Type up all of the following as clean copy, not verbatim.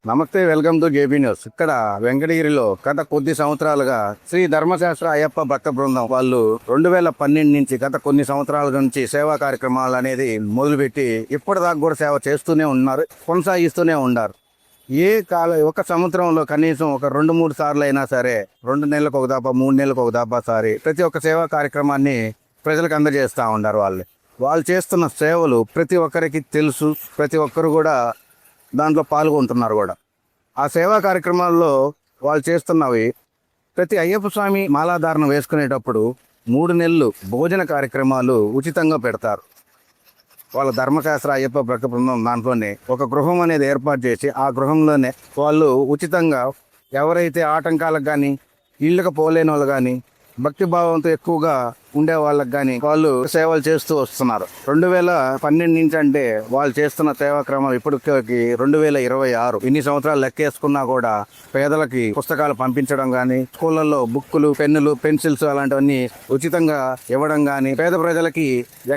నమస్తే, welcome to JB news. ఇక్కడ వెంకటగిరిలో గత కొద్ది సంవత్సరాలుగా శ్రీ ధర్మశాస్త్ర అయ్యప్ప భక్త బృందం వాళ్ళు 2012 నుంచి గత కొన్ని సంవత్సరాల నుంచి సేవా కార్యక్రమాలు అనేది మొదలుపెట్టి ఇప్పటిదాకా కూడా సేవ చేస్తూనే ఉన్నారు, కొనసాగిస్తూనే ఉన్నారు. ఒక సంవత్సరంలో కనీసం ఒక 2-3 సార్లు అయినా సరే, 2 నెలలకు ఒక దాపా 3 నెలలకు ఒక దాపా సారి ప్రతి ఒక్క సేవా కార్యక్రమాన్ని ప్రజలకు అందజేస్తూ ఉన్నారు. వాళ్ళు చేస్తున్న సేవలు ప్రతి ఒక్కరికి తెలుసు, ప్రతి ఒక్కరు కూడా దాంట్లో పాల్గొంటున్నారు కూడా. ఆ సేవా కార్యక్రమాల్లో వాళ్ళు చేస్తున్నవి, ప్రతి అయ్యప్ప స్వామి మాలాధారణ వేసుకునేటప్పుడు 3 నెలలు భోజన కార్యక్రమాలు ఉచితంగా పెడతారు. వాళ్ళ ధర్మశాస్త్ర అయ్యప్ప భక్త బృందం దాంట్లోనే ఒక గృహం అనేది ఏర్పాటు చేసి ఆ గృహంలోనే వాళ్ళు ఉచితంగా ఎవరైతే ఆటంకాలకు కానీ, ఇళ్ళకి పోలేని వాళ్ళు కానీ, భక్తి భావంతో ఎక్కువగా ఉండే వాళ్ళకి కానీ వాళ్ళు సేవలు చేస్తూ వస్తున్నారు. 2012 నుంచి అంటే వాళ్ళు చేస్తున్న సేవా క్రమం ఇప్పటికి 2026 ఇన్ని సంవత్సరాలు లెక్కేసుకున్నా కూడా పేదలకి పుస్తకాలు పంపించడం కానీ, స్కూళ్ళల్లో బుక్కులు, పెన్నులు, పెన్సిల్స్ అలాంటివన్నీ ఉచితంగా ఇవ్వడం కానీ, పేద ప్రజలకి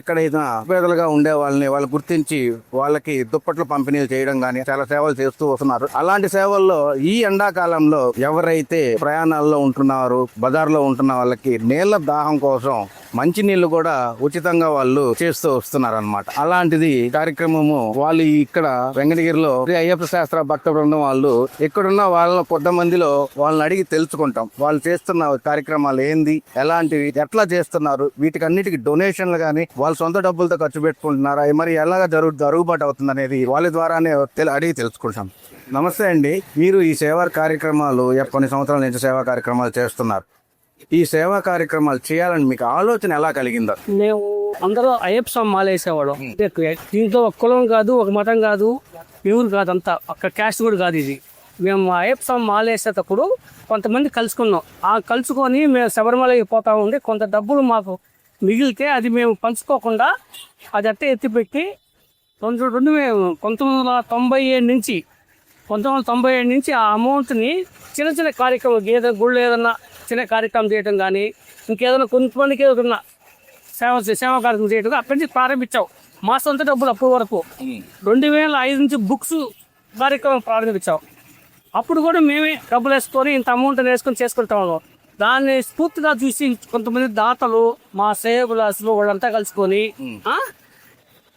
ఎక్కడైనా పేదలుగా ఉండే వాళ్ళు గుర్తించి వాళ్ళకి దుప్పట్లు పంపిణీలు చేయడం కానీ చాలా సేవలు చేస్తూ వస్తున్నారు. అలాంటి సేవల్లో ఈ ఎండాకాలంలో ఎవరైతే ప్రయాణాల్లో ఉంటున్నారు, బజార్లో ఉంటున్న వాళ్ళకి నీళ్ల దాహం కోసం మంచి నీళ్లు కూడా ఉచితంగా వాళ్ళు చేస్తూ వస్తున్నారు అన్నమాట. అలాంటిది కార్యక్రమము వాళ్ళు ఇక్కడ వెంకటగిరిలో శ్రీ అయ్యప్ప శాస్త్ర భక్త బృందం వాళ్ళు ఇక్కడున్న వాళ్ళ కొంతమందిలో వాళ్ళని అడిగి తెలుసుకుంటాం. వాళ్ళు చేస్తున్న కార్యక్రమాలు ఏంది, ఎలాంటివి, ఎట్లా చేస్తున్నారు, వీటికి అన్నిటికీ డొనేషన్లు కానీ వాళ్ళ సొంత డబ్బులతో ఖర్చు పెట్టుకుంటున్నారా, మరి ఎలాగ జరుగుబాటు అవుతుంది అనేది వాళ్ళ ద్వారానే అడిగి తెలుసుకుంటాం. నమస్తే అండి, మీరు ఈ సేవా కార్యక్రమాలు కొన్ని సంవత్సరాల నుంచి సేవా కార్యక్రమాలు చేస్తున్నారు. ఈ సేవా కార్యక్రమాలు చేయాలని మీకు ఆలోచన ఎలా కలిగిందో? మేము అందరూ అయ్యప్ప స్వామి మాల వేసేవాళ్ళం. దీంట్లో ఒక కులం కాదు, ఒక మతం కాదు, ఎవరు కాదు, అంతా ఒక్క క్యాస్ట్ కూడా కాదు. ఇది మేము అయ్యప్ప స్వామి మాల వేసేటప్పుడు కొంతమంది కలుసుకున్నాం. ఆ కలుసుకొని మేము శబరిమలకి పోతా ఉండి కొంత డబ్బులు మాకు మిగిలితే అది మేము పంచుకోకుండా అది అట్టే ఎత్తిపెట్టి 1997 నుంచి ఆ అమౌంట్ని చిన్న చిన్న కార్యక్రమం, గుళ్ళు ఏదన్నా చిన్న కార్యక్రమం చేయడం కానీ, ఇంకేదైనా కొంతమందికి ఏదైనా సేవా కార్యక్రమం చేయడం అక్కడి నుంచి ప్రారంభించాం. మా సొంత డబ్బులు అప్పటి వరకు 2005 నుంచి బుక్స్ కార్యక్రమం ప్రారంభించాం. అప్పుడు కూడా మేమే డబ్బులు వేసుకొని ఇంత అమౌంట్ వేసుకొని చేసుకుంటాము. దాన్ని స్ఫూర్తిగా చూసి కొంతమంది దాతలు, మా సేవకులు అసలు వాళ్ళంతా కలుసుకొని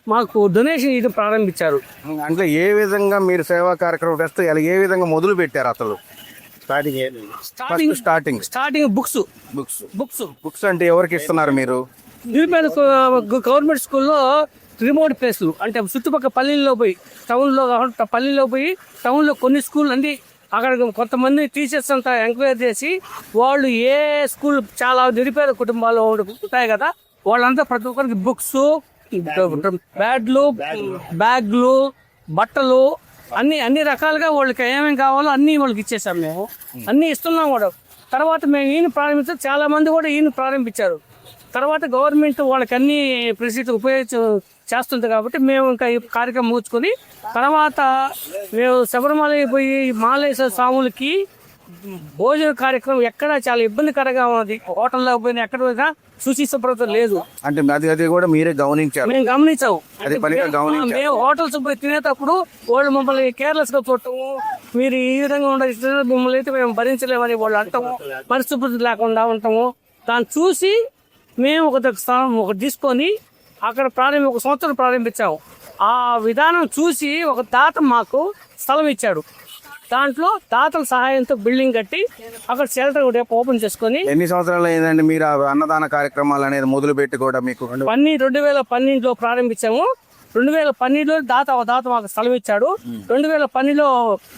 మాకు డొనేషన్ ఇవ్వడం ప్రారంభించారు. అంటే ఏ విధంగా మీరు సేవా కార్యక్రమం చేస్తే ఏ విధంగా మొదలు పెట్టారు? అసలు స్టార్టింగ్ బుక్స్ అంటే ఎవరికి ఇస్తున్నారు మీరు? నిరుపేద గవర్నమెంట్ స్కూల్లో రిమోట్ ప్లేస్లు అంటే చుట్టుపక్కల పల్లెల్లో పోయి, టౌన్లో కొన్ని స్కూల్ అండి. అక్కడ కొంతమంది టీచర్స్ అంతా ఎంక్వైరీ చేసి వాళ్ళు ఏ స్కూల్ చాలా నిరుపేద కుటుంబాలు ఉంటాయి కదా, వాళ్ళంతా ప్రతి ఒక్కరికి బుక్స్, బ్యాగ్లు, బట్టలు అన్ని రకాలుగా వాళ్ళకి ఏమేమి కావాలో అన్నీ వాళ్ళకి ఇచ్చేసాం. మేము అన్నీ ఇస్తున్నాం కూడా. తర్వాత మేము ఈయన ప్రారంభించాం, చాలా మంది కూడా ఈయన ప్రారంభించారు. తర్వాత గవర్నమెంట్ వాళ్ళకి అన్ని ఫెసిలిటీ చేస్తుంది కాబట్టి మేము ఇంకా ఈ కార్యక్రమం ముగించుకొని తర్వాత మేము శబరిమల పోయి మాలేశ్వర స్వాములకి భోజన కార్యక్రమం ఎక్కడ చాలా ఇబ్బందికరంగా ఉన్నది. హోటల్లో పోయినా ఎక్కడ పోయినా శుచి శుభ్రత లేదు. అంటే అది కూడా మీరే గమనించారు? మేము గమనించాము. మేము హోటల్స్ పోయి తినేటప్పుడు వాళ్ళు మమ్మల్ని కేర్లెస్ గా చూడటము, మీరు ఈ విధంగా ఉండాలి, మిమ్మల్ని అయితే మేము భరించలేమని వాళ్ళు అంటాము, పరిశుభ్రత లేకుండా ఉంటాము. దాన్ని చూసి మేము ఒకటి తీసుకొని అక్కడ ఒక సంవత్సరం ప్రారంభించాము. ఆ విధానం చూసి ఒక దాత మాకు స్థలం ఇచ్చాడు. దాంట్లో దాతల సహాయంతో బిల్డింగ్ కట్టి అక్కడ షెల్టర్ కూడా ఓపెన్ చేసుకొని. ఎన్ని సంవత్సరాలు అయిందండి మీరు అన్నదాన కార్యక్రమాలు అనేది మొదలు పెట్టి కూడా? మీకు 2012లో ప్రారంభించాము. 2012లో దాత మాకు స్థలం ఇచ్చాడు. 2012లో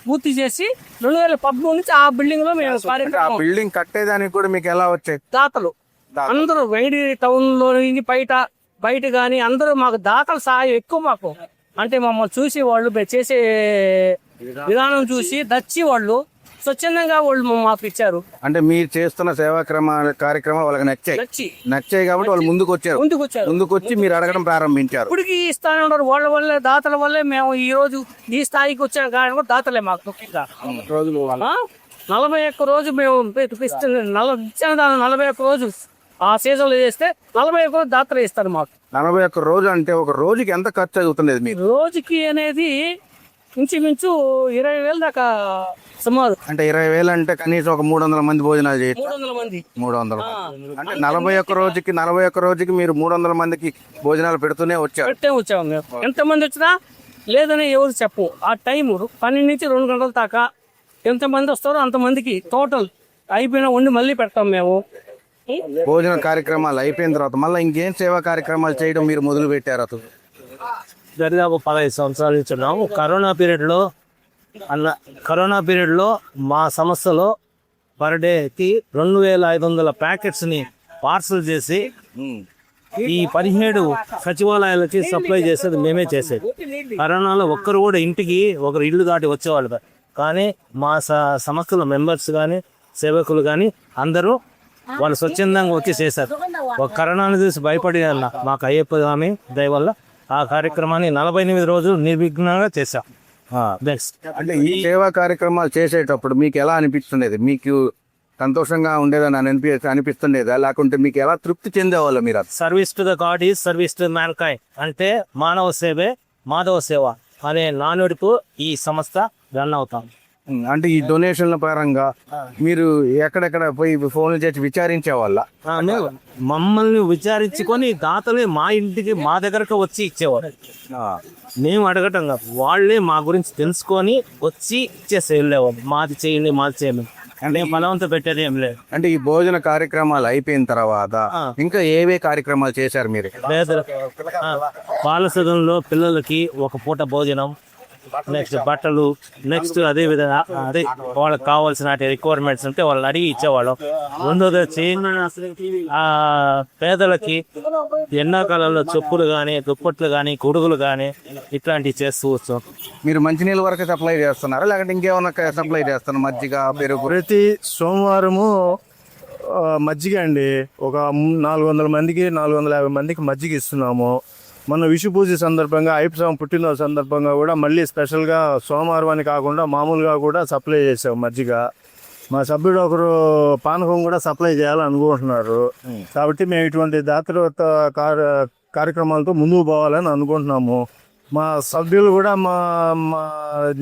పూర్తి చేసి 2013 నుంచి ఆ బిల్డింగ్ లో మేము కార్యక్రమం. బిల్డింగ్ కట్టేదానికి కూడా మీకు ఎలా వచ్చాయి? దాతలు అందరూ వెంకటగిరి టౌన్ లో బయట కానీ అందరూ మాకు దాతల సహాయం ఎక్కువ. మాకు అంటే మమ్మల్ని చూసి వాళ్ళు చేసే విధానం చూసి నచ్చి వాళ్ళు స్వచ్ఛందంగా వాళ్ళు మాకు ఇచ్చారు. అంటే మీరు చేస్తున్న సేవా కార్యక్రమాలు వాళ్ళకి నచ్చాయి కాబట్టి వాళ్ళు ముందుకు వచ్చి మీరు అడగడం ప్రారంభించారు. ఇప్పటికి ఇస్తానే ఉన్నారు. వాళ్ళ వల్లే, దాతల వల్లే మేము ఈ రోజు ఈ స్థాయికి వచ్చిన కారణం కూడా దాతలే. మాకు 41 రోజు మేము ఇచ్చిన 41 రోజు ఆ సీజన్లో చేస్తే 41 రోజు దాతలు ఇస్తారు మాకు. 41 రోజు అంటే ఒక రోజుకి ఎంత ఖర్చు అవుతుంది? రోజుకి అనేది ఇంచుమించు 20,000 దాకా సుమారు. అంటే 20,000 అంటే కనీసం ఒక 300 మంది భోజనాలు చేయొచ్చు. 300 మంది. 300 అంటే 41 రోజుకి మీరు 300 మందికి భోజనాలు పెడుతూనే వచ్చారు. పెట్టే వచ్చాము మేము. ఎంతమంది వచ్చినా లేదని ఎవరు చెప్పు. ఆ టైము 12 నుంచి 2 గంటల దాకా ఎంతమంది వస్తారో అంతమందికి టోటల్ అయిపోయిన వండి మళ్ళీ పెడతాం మేము. భోజన కార్యక్రమాలు అయిపోయిన తర్వాత మళ్ళీ ఇంకేం సేవా కార్యక్రమాలు చేయడం మీరు మొదలు పెట్టారు అసలు? దాదాపు 15 సంవత్సరాల నుంచి ఉన్నాము. కరోనా పీరియడ్లో మా సంస్థలో పర్ డేకి 2,500 ప్యాకెట్స్ని పార్సల్ చేసి ఈ 17 సచివాలయాలకి సప్లై చేసేది మేమే చేసేది. కరోనాలో ఒక్కరు కూడా ఇంటికి ఒకరు ఇల్లు దాటి వచ్చేవాళ్ళు కాదు. కానీ మా సంస్థల మెంబర్స్ కానీ సేవకులు కానీ అందరూ వాళ్ళు స్వచ్ఛందంగా వచ్చి చేశారు. ఒక కరోనాను చూసి భయపడి మాకు అయ్యప్ప స్వామి దయ వల్ల ఆ కార్యక్రమాన్ని 48 రోజులు నిర్విఘ్నంగా చేశాం. నెక్స్ట్ అంటే ఈ సేవా కార్యక్రమాలు చేసేటప్పుడు మీకు ఎలా అనిపిస్తుండేది? మీకు సంతోషంగా ఉండేదని అనిపిస్తుండేదా, లేకుంటే మీకు ఎలా తృప్తి చెందేవాళ్ళు మీరు? Service to the God is service to mankind, అంటే మానవ సేవే మాధవ సేవ అనే నానుడితో ఈ సంస్థ రన్ అవుతాం. అంటే ఈ డొనేషన్ల పరంగా మీరు ఎక్కడెక్కడ పోయి ఫోన్లు చేసి విచారించే వాళ్ళ? మమ్మల్ని విచారించుకొని దాతలే మా ఇంటికి మా దగ్గరకు వచ్చి ఇచ్చేవారు. మేము అడగటం కాదు, వాళ్ళే మా గురించి తెలుసుకొని వచ్చి ఇచ్చేసి వెళ్ళేవాళ్ళు. మాది చేయండి మాది చేయండి అంటే బలవంత పెట్టేది ఏం లేదు. అంటే ఈ భోజన కార్యక్రమాలు అయిపోయిన తర్వాత ఇంకా ఏవే కార్యక్రమాలు చేశారు మీరు? బాలసదంలో పిల్లలకి ఒక పూట భోజనం, నెక్స్ట్ బట్టలు, నెక్స్ట్ అదే విధంగా అదే వాళ్ళకి కావాల్సిన రిక్వైర్మెంట్స్ ఉంటే వాళ్ళని అడిగి ఇచ్చేవాళ్ళం. రెండోది వచ్చి పేదలకి ఎండాకాలంలో చెప్పులు కానీ దుప్పట్లు కానీ గొడుగులు కానీ ఇట్లాంటివి చేస్తూ వస్తాం. మీరు మంచినీళ్ళ వరకు సప్లై చేస్తున్నారా, లేకుంటే ఇంకేమన్నా సప్లై చేస్తున్నారు? మజ్జిగ, పెరుగు? ప్రతి సోమవారము మజ్జిగ అండి, ఒక 400 మందికి 450 మందికి మజ్జిగ ఇస్తున్నాము. మన విషు పూజ సందర్భంగా అయ్యప్ప పుట్టినరోజు సందర్భంగా కూడా మళ్ళీ స్పెషల్గా సోమవారం అని కాకుండా మామూలుగా కూడా సప్లై చేసాం మజ్జిగ. మా సభ్యుడు ఒకరు పానకం కూడా సప్లై చేయాలనుకుంటున్నారు. కాబట్టి మేము ఇటువంటి దాతృత్వ కార్యక్రమాలతో ముందుకు పోవాలని అనుకుంటున్నాము. మా సభ్యులు కూడా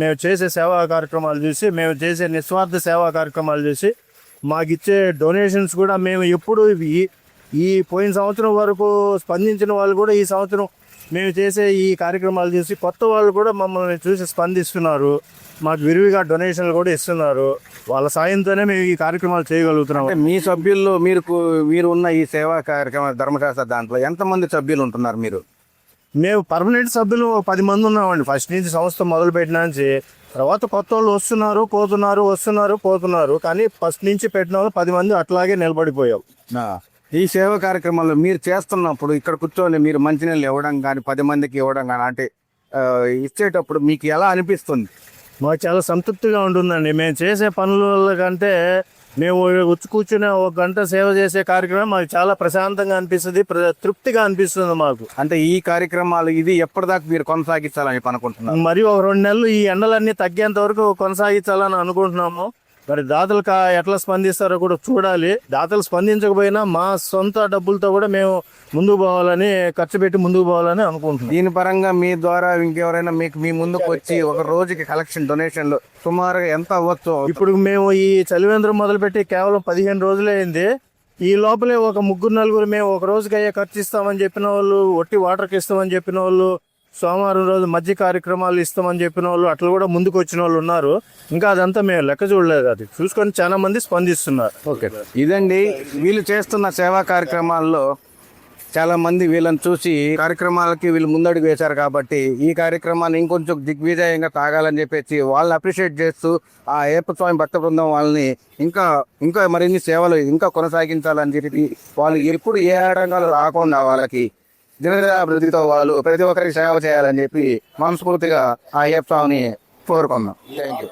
మేము చేసే సేవా కార్యక్రమాలు చూసి, మేము చేసే నిస్వార్థ సేవా కార్యక్రమాలు చూసి మాకిచ్చే డొనేషన్స్ కూడా మేము ఎప్పుడు ఈ పోయిన సంవత్సరం వరకు స్పందించిన వాళ్ళు కూడా ఈ సంవత్సరం మేము చేసే ఈ కార్యక్రమాలు చూసి కొత్త వాళ్ళు కూడా మమ్మల్ని చూసి స్పందిస్తున్నారు. మాకు విరివిగా డొనేషన్లు కూడా ఇస్తున్నారు. వాళ్ళ సాయంతోనే మేము ఈ కార్యక్రమాలు చేయగలుగుతున్నాం. మీ సభ్యుల్లో మీరు ఉన్న ఈ సేవా కార్యక్రమ ధర్మశాస్త్ర దాంట్లో ఎంతమంది సభ్యులు ఉంటున్నారు మీరు? మేము పర్మనెంట్ సభ్యులు 10 మంది ఉన్నామండి. ఫస్ట్ నుంచి సంస్థ మొదలు పెట్టిన నుంచి. తర్వాత కొత్త వాళ్ళు వస్తున్నారు పోతున్నారు. కానీ ఫస్ట్ నుంచి పెట్టిన వాళ్ళు 10 మంది అట్లాగే నిలబడిపోయాం. ఈ సేవా కార్యక్రమాల్లో మీరు చేస్తున్నప్పుడు ఇక్కడ కూర్చొని మీరు మంచినీళ్ళు ఇవ్వడం కానీ 10 మందికి ఇవ్వడం కానీ అంటే ఇచ్చేటప్పుడు మీకు ఎలా అనిపిస్తుంది? మాకు చాలా సంతృప్తిగా ఉంటుందండి. మేము చేసే పనుల కంటే మేము వచ్చి కూర్చునే 1 గంట సేవ చేసే కార్యక్రమం మాకు చాలా ప్రశాంతంగా అనిపిస్తుంది, తృప్తిగా అనిపిస్తుంది మాకు. అంటే ఈ కార్యక్రమాలు ఇది ఎప్పటిదాకా మీరు కొనసాగించాలని అనుకుంటున్నాను? మరి ఒక 2 నెలలు ఈ ఎండలన్నీ తగ్గేంత వరకు కొనసాగించాలని అనుకుంటున్నాము. మరి దాతలు ఎట్లా స్పందిస్తారో కూడా చూడాలి. దాతలు స్పందించకపోయినా మా సొంత డబ్బులతో కూడా మేము ముందుకు పోవాలని, ఖర్చు పెట్టి ముందుకు పోవాలని అనుకుంటున్నాం. దీని పరంగా మీ ద్వారా ఇంకెవరైనా మీ ముందుకు వచ్చి ఒక రోజుకి కలెక్షన్ డొనేషన్లు సుమారుగా ఎంత అవ్వచ్చు? ఇప్పుడు మేము ఈ చలివేంద్రం మొదలుపెట్టి కేవలం 15 రోజులే అయింది. ఈ లోపలే ఒక 3-4 మేము ఒక రోజుకి అయ్యే ఖర్చు ఇస్తామని చెప్పిన వాళ్ళు, ఒట్టి వాటర్కి ఇస్తామని చెప్పిన వాళ్ళు, సోమవారం రోజు మధ్య కార్యక్రమాలు ఇస్తామని చెప్పిన వాళ్ళు, అట్లా కూడా ముందుకు వచ్చిన వాళ్ళు ఉన్నారు. ఇంకా అదంతా మేము లెక్క చూడలేదు. అది చూసుకొని చాలా మంది స్పందిస్తున్నారు. ఓకే, ఇదండి వీళ్ళు చేస్తున్న సేవా కార్యక్రమాల్లో చాలా మంది వీళ్ళని చూసి కార్యక్రమాలకి వీళ్ళు ముందడుగు వేశారు. కాబట్టి ఈ కార్యక్రమాన్ని ఇంకొంచెం దిగ్విజయంగా తాగాలని చెప్పేసి వాళ్ళని అప్రిషియేట్ చేస్తూ ఆ అయ్యప్ప స్వామి భక్త బృందం వాళ్ళని ఇంకా మరిన్ని సేవలు ఇంకా కొనసాగించాలని చెప్పి వాళ్ళు ఎప్పుడు ఏ ఆటంకాలు రాకుండా వాళ్ళకి దినదినాభివృద్ధితో వాళ్ళు ప్రతి ఒక్కరికి సేవ చేయాలని చెప్పి మనస్ఫూర్తిగా ఆ అయ్యప్ప స్వామిని కోరుకుందాం. Thank you.